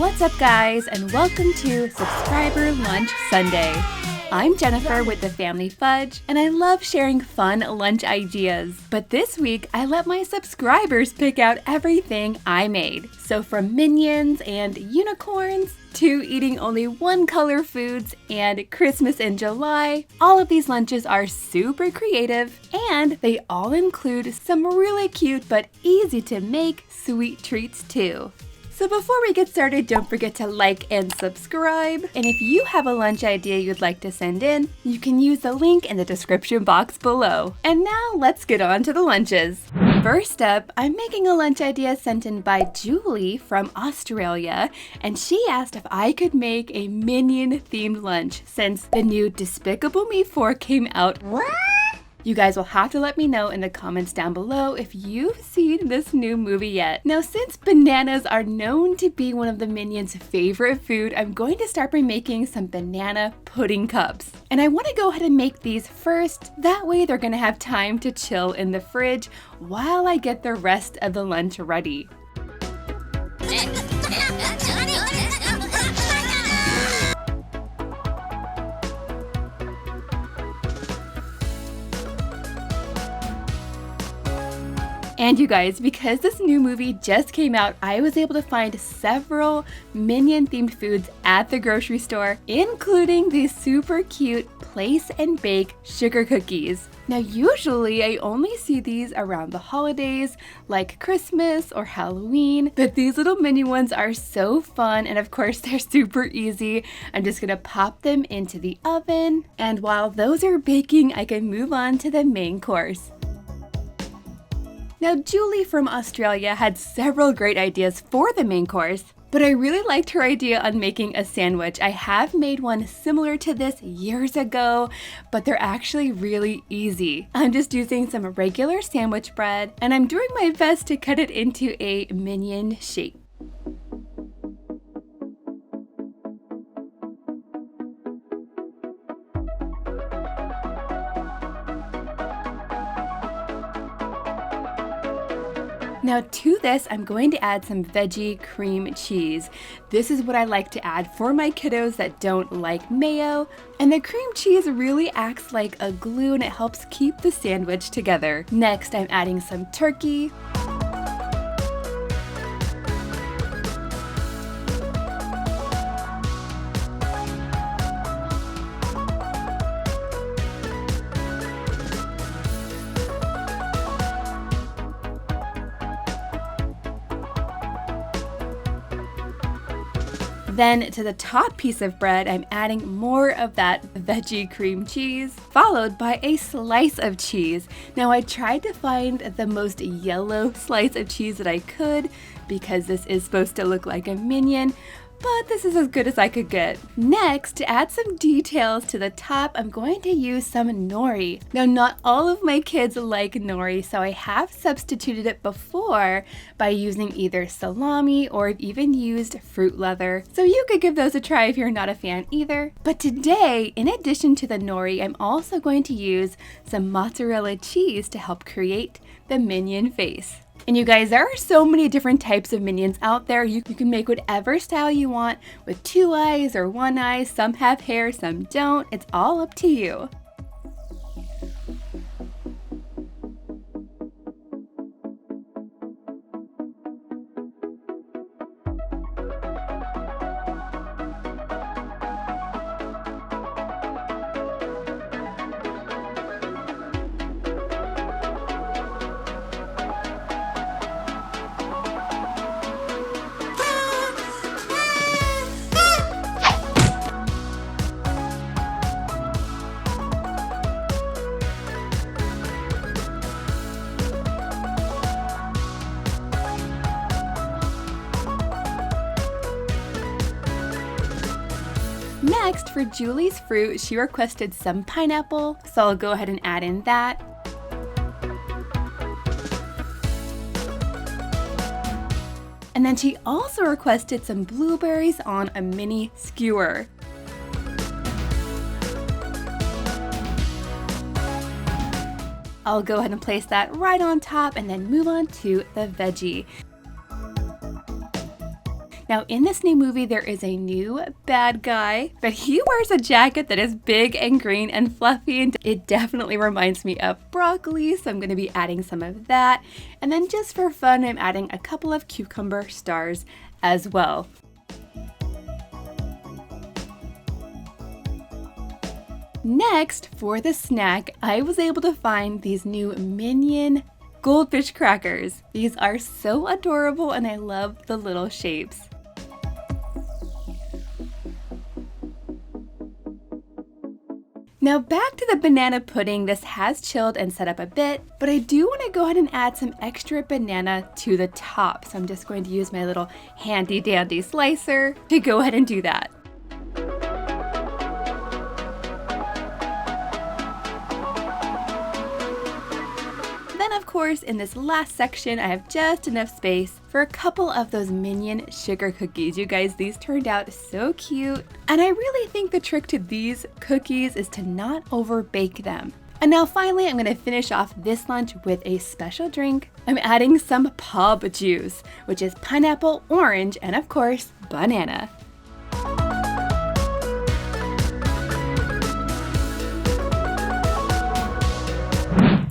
What's up guys, and welcome to Subscriber Lunch Sunday. I'm Jennifer with the Family Fudge, and I love sharing fun lunch ideas. But this week, I let my subscribers pick out everything I made. So from minions and unicorns, to eating only one color foods and Christmas in July, all of these lunches are super creative, and they all include some really cute but easy to make sweet treats too. So before we get started, don't forget to like and subscribe. And if you have a lunch idea you'd like to send in, you can use the link in the description box below. And now let's get on to the lunches. First up, I'm making a lunch idea sent in by Julie from Australia, and she asked if I could make a Minion themed lunch since the new Despicable Me 4 came out. What? You guys will have to let me know in the comments down below if you've seen this new movie yet. Now, since bananas are known to be one of the Minions' favorite food, I'm going to start by making some banana pudding cups. And I want to go ahead and make these first. That way they're going to have time to chill in the fridge while I get the rest of the lunch ready. And you guys, because this new movie just came out, I was able to find several Minion themed foods at the grocery store, including these super cute place and bake sugar cookies. Now usually I only see these around the holidays like Christmas or Halloween, but these little mini ones are so fun, and of course they're super easy. I'm just gonna pop them into the oven, and while those are baking, I can move on to the main course. Now, Julie from Australia had several great ideas for the main course, but I really liked her idea on making a sandwich. I have made one similar to this years ago, but they're actually really easy. I'm just using some regular sandwich bread, and I'm doing my best to cut it into a minion shape. Now to this, I'm going to add some veggie cream cheese. This is what I like to add for my kiddos that don't like mayo. And the cream cheese really acts like a glue, and it helps keep the sandwich together. Next, I'm adding some turkey. Then to the top piece of bread, I'm adding more of that veggie cream cheese, followed by a slice of cheese. Now I tried to find the most yellow slice of cheese that I could because this is supposed to look like a Minion, but this is as good as I could get. Next, to add some details to the top, I'm going to use some nori. Now, not all of my kids like nori, so I have substituted it before by using either salami or I've even used fruit leather. So you could give those a try if you're not a fan either. But today, in addition to the nori, I'm also going to use some mozzarella cheese to help create the Minion face. And you guys, there are so many different types of Minions out there. You can make whatever style you want with 2 eyes or 1 eye. Some have hair, some don't. It's all up to you. Next, for Julie's fruit, she requested some pineapple, so I'll go ahead and add in that. And then she also requested some blueberries on a mini skewer. I'll go ahead and place that right on top and then move on to the veggie. Now in this new movie, there is a new bad guy, but he wears a jacket that is big and green and fluffy, and it definitely reminds me of broccoli, so I'm going to be adding some of that. And then just for fun, I'm adding a couple of cucumber stars as well. Next, for the snack, I was able to find these new Minion goldfish crackers. These are so adorable and I love the little shapes. Now back to the banana pudding. This has chilled and set up a bit, but I do want to go ahead and add some extra banana to the top. So I'm just going to use my little handy dandy slicer to go ahead and do that. Of course, in this last section, I have just enough space for a couple of those Minion sugar cookies. You guys, these turned out so cute. And I really think the trick to these cookies is to not over bake them. And now finally, I'm gonna finish off this lunch with a special drink. I'm adding some pub juice, which is pineapple, orange, and of course, banana.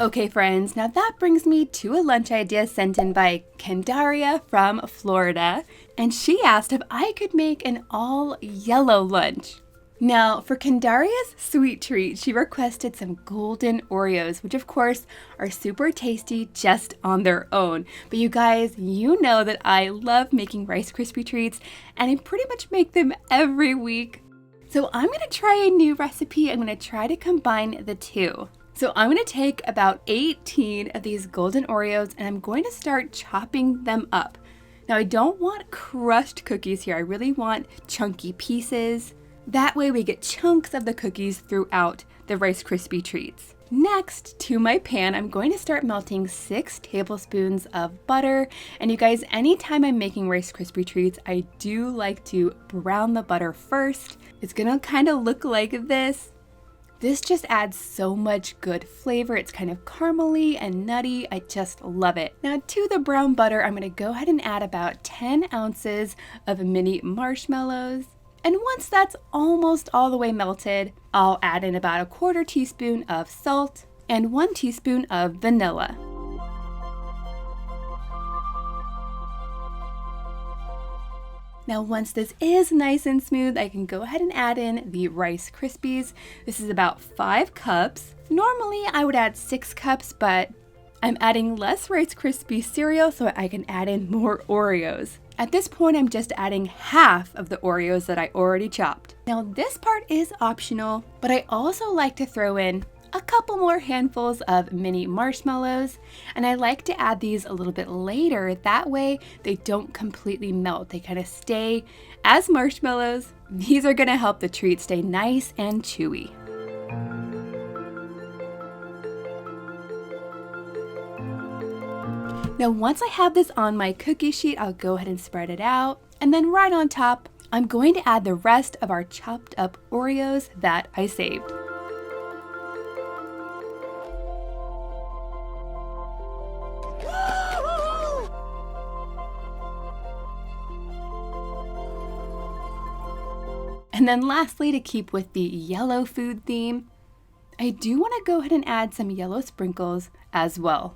Okay friends, now that brings me to a lunch idea sent in by Candaria from Florida, and she asked if I could make an all yellow lunch. Now for Candaria's sweet treat, she requested some golden Oreos, which of course are super tasty just on their own. But you guys, you know that I love making Rice Krispie treats and I pretty much make them every week. So I'm gonna try a new recipe. I'm gonna try to combine the two. So I'm going to take about 18 of these golden Oreos and I'm going to start chopping them up. Now I don't want crushed cookies here. I really want chunky pieces. That way we get chunks of the cookies throughout the Rice Krispie treats. Next, to my pan, I'm going to start melting 6 tablespoons of butter. And you guys, anytime I'm making Rice Krispie treats, I do like to brown the butter first. It's going to kind of look like this. This just adds so much good flavor. It's kind of caramely and nutty. I just love it. Now to the brown butter, I'm gonna go ahead and add about 10 ounces of mini marshmallows. And once that's almost all the way melted, I'll add in about 1/4 teaspoon of salt and 1 teaspoon of vanilla. Now once this is nice and smooth, I can go ahead and add in the Rice Krispies. This is about 5 cups. Normally I would add 6 cups, but I'm adding less Rice Krispie cereal so I can add in more Oreos. At this point, I'm just adding half of the Oreos that I already chopped. Now this part is optional, but I also like to throw in a couple more handfuls of mini marshmallows, and I like to add these a little bit later. That way they don't completely melt. They kind of stay as marshmallows. These are gonna help the treat stay nice and chewy. Now once I have this on my cookie sheet, I'll go ahead and spread it out, and then right on top, I'm going to add the rest of our chopped up Oreos that I saved. And then lastly, to keep with the yellow food theme, I do want to go ahead and add some yellow sprinkles as well.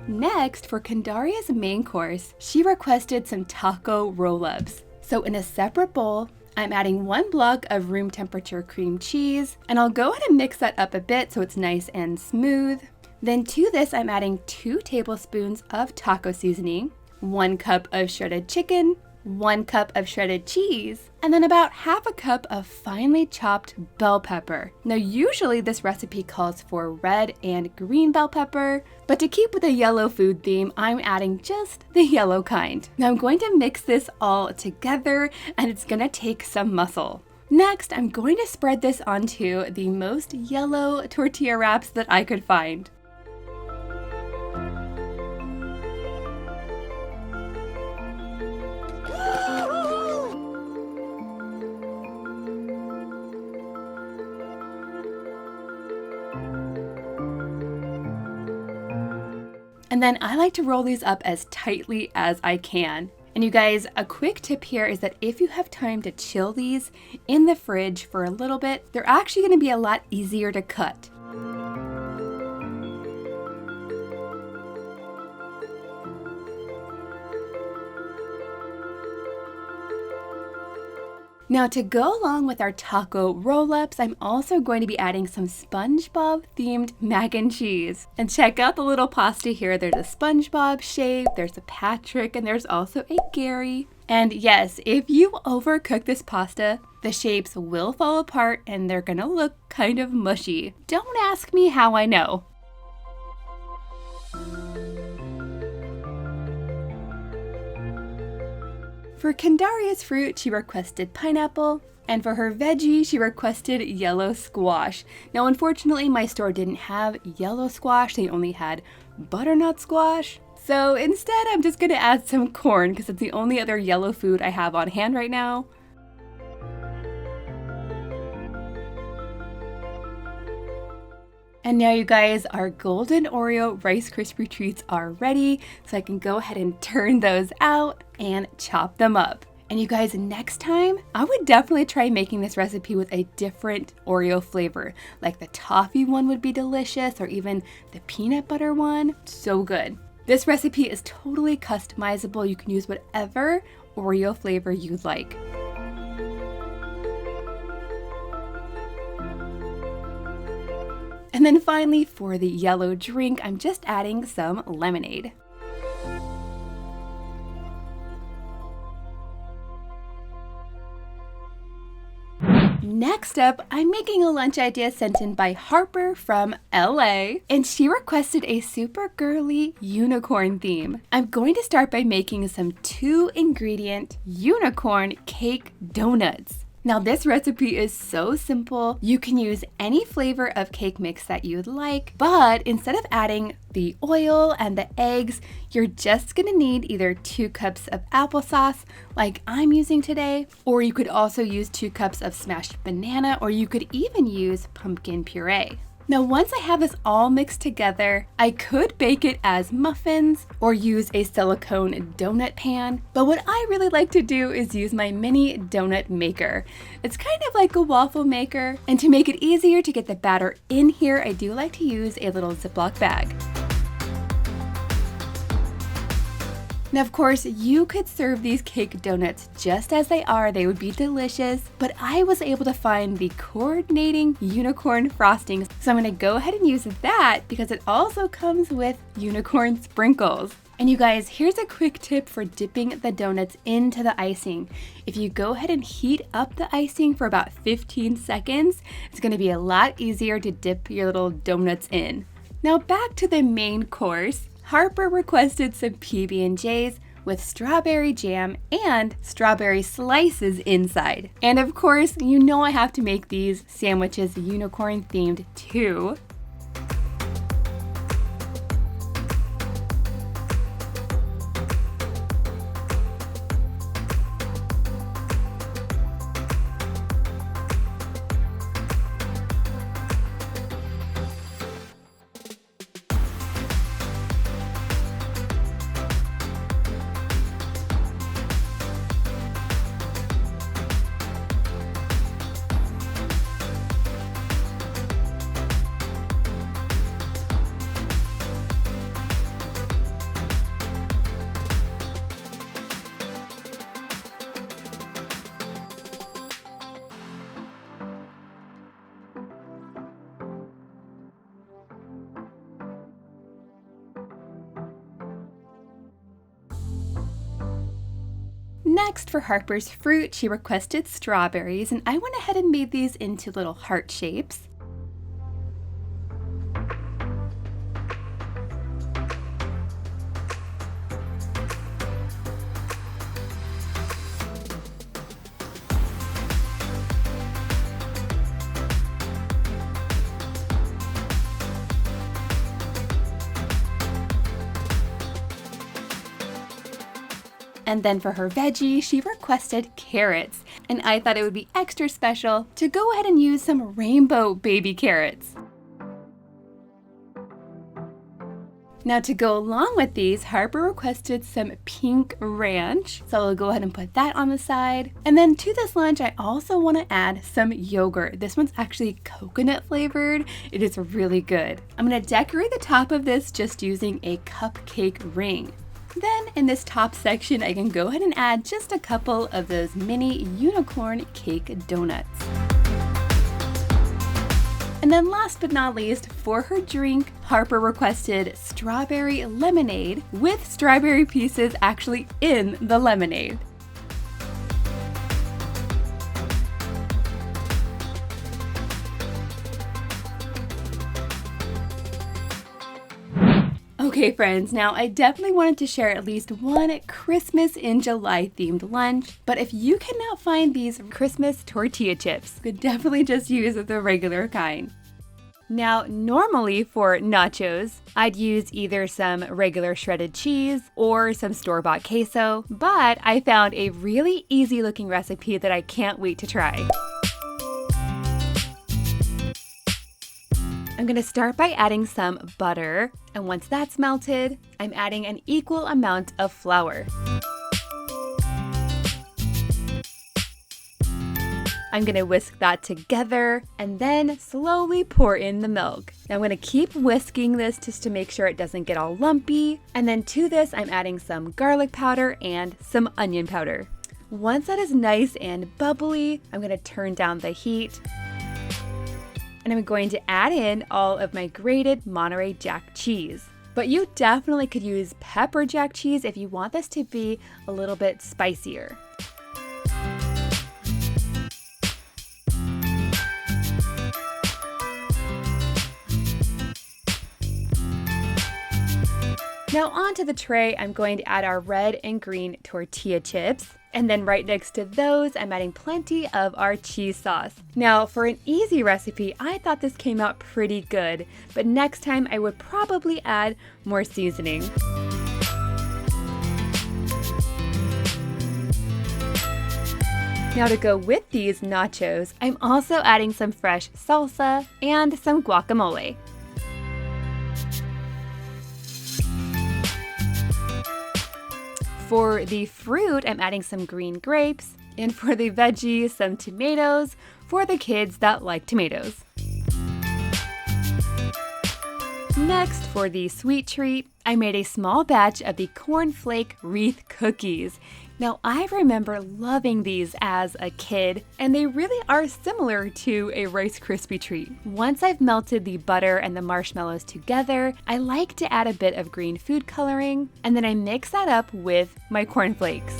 Next, for Candaria's main course, she requested some taco roll-ups. So in a separate bowl, I'm adding 1 block of room temperature cream cheese, and I'll go ahead and mix that up a bit so it's nice and smooth. Then to this, I'm adding 2 tablespoons of taco seasoning, 1 cup of shredded chicken, 1 cup of shredded cheese, and then about half a cup of finely chopped bell pepper. Now usually this recipe calls for red and green bell pepper, but to keep with the yellow food theme, I'm adding just the yellow kind. Now I'm going to mix this all together, and it's gonna take some muscle. Next, I'm going to spread this onto the most yellow tortilla wraps that I could find. And then I like to roll these up as tightly as I can. And you guys, a quick tip here is that if you have time to chill these in the fridge for a little bit, they're actually going to be a lot easier to cut. Now to go along with our taco roll-ups, I'm also going to be adding some SpongeBob themed mac and cheese. And check out the little pasta here. There's a SpongeBob shape, there's a Patrick, and there's also a Gary. And yes, if you overcook this pasta, the shapes will fall apart and they're gonna look kind of mushy. Don't ask me how I know. For Kendaria's fruit, she requested pineapple, and for her veggie, she requested yellow squash. Now, unfortunately, my store didn't have yellow squash, they only had butternut squash. So instead, I'm just gonna add some corn because it's the only other yellow food I have on hand right now. And now you guys, our golden Oreo Rice Krispie treats are ready, so I can go ahead and turn those out and chop them up. And you guys, next time, I would definitely try making this recipe with a different Oreo flavor. Like the toffee one would be delicious, or even the peanut butter one, so good. This recipe is totally customizable. You can use whatever Oreo flavor you'd like. And then finally, for the yellow drink, I'm just adding some lemonade. Next up, I'm making a lunch idea sent in by Harper from LA, and she requested a super girly unicorn theme. I'm going to start by making some 2-ingredient unicorn cake donuts. Now this recipe is so simple. You can use any flavor of cake mix that you'd like, but instead of adding the oil and the eggs, you're just gonna need either 2 cups of applesauce like I'm using today, or you could also use 2 cups of smashed banana, or you could even use pumpkin puree. Now once I have this all mixed together, I could bake it as muffins or use a silicone donut pan, but what I really like to do is use my mini donut maker. It's kind of like a waffle maker, and to make it easier to get the batter in here, I do like to use a little Ziploc bag. Now, of course, you could serve these cake donuts just as they are. They would be delicious, but I was able to find the coordinating unicorn frosting. So I'm gonna go ahead and use that because it also comes with unicorn sprinkles. And you guys, here's a quick tip for dipping the donuts into the icing. If you go ahead and heat up the icing for about 15 seconds, it's gonna be a lot easier to dip your little donuts in. Now back to the main course. Harper requested some PB&Js with strawberry jam and strawberry slices inside. And of course, you know I have to make these sandwiches unicorn themed too. Next, for Harper's fruit, she requested strawberries, and I went ahead and made these into little heart shapes. And then for her veggie, she requested carrots, and I thought it would be extra special to go ahead and use some rainbow baby carrots. Now to go along with these, Harper requested some pink ranch, so I'll go ahead and put that on the side. And then to this lunch, I also want to add some yogurt. This one's actually coconut flavored. It is really good. I'm going to decorate the top of this just using a cupcake ring. Then in this top section, I can go ahead and add just a couple of those mini unicorn cake donuts. And then last but not least, for her drink, Harper requested strawberry lemonade with strawberry pieces actually in the lemonade. Okay friends, now I definitely wanted to share at least one Christmas in July themed lunch, but if you cannot find these Christmas tortilla chips, you could definitely just use the regular kind. Now, normally for nachos, I'd use either some regular shredded cheese or some store-bought queso, but I found a really easy looking recipe that I can't wait to try. I'm going to start by adding some butter, and once that's melted, I'm adding an equal amount of flour. I'm going to whisk that together and then slowly pour in the milk. Now I'm going to keep whisking this just to make sure it doesn't get all lumpy, and then to this I'm adding some garlic powder and some onion powder. Once that is nice and bubbly, I'm going to turn down the heat. And I'm going to add in all of my grated Monterey Jack cheese. But you definitely could use pepper jack cheese if you want this to be a little bit spicier. Now onto the tray, I'm going to add our red and green tortilla chips. And then right next to those, I'm adding plenty of our cheese sauce. Now for an easy recipe, I thought this came out pretty good, but next time I would probably add more seasoning. Now to go with these nachos, I'm also adding some fresh salsa and some guacamole. For the fruit, I'm adding some green grapes, and for the veggies, some tomatoes for the kids that like tomatoes. Next, for the sweet treat, I made a small batch of the cornflake wreath cookies. Now, I remember loving these as a kid, and they really are similar to a Rice Krispie treat. Once I've melted the butter and the marshmallows together, I like to add a bit of green food coloring, and then I mix that up with my cornflakes.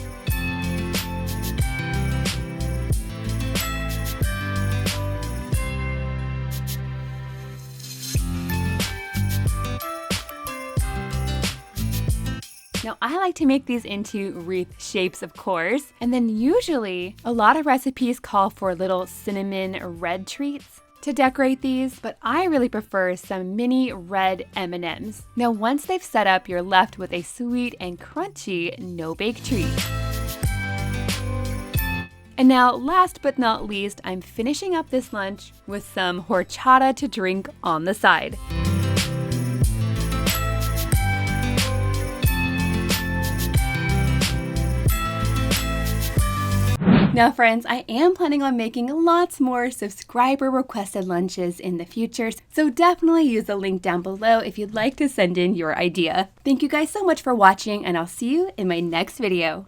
Now I like to make these into wreath shapes, of course, and then usually a lot of recipes call for little cinnamon red treats to decorate these, but I really prefer some mini red M&Ms. Now once they've set up, you're left with a sweet and crunchy no-bake treat. And now last but not least, I'm finishing up this lunch with some horchata to drink on the side. Now friends, I am planning on making lots more subscriber requested lunches in the future, so definitely use the link down below if you'd like to send in your idea. Thank you guys so much for watching, and I'll see you in my next video.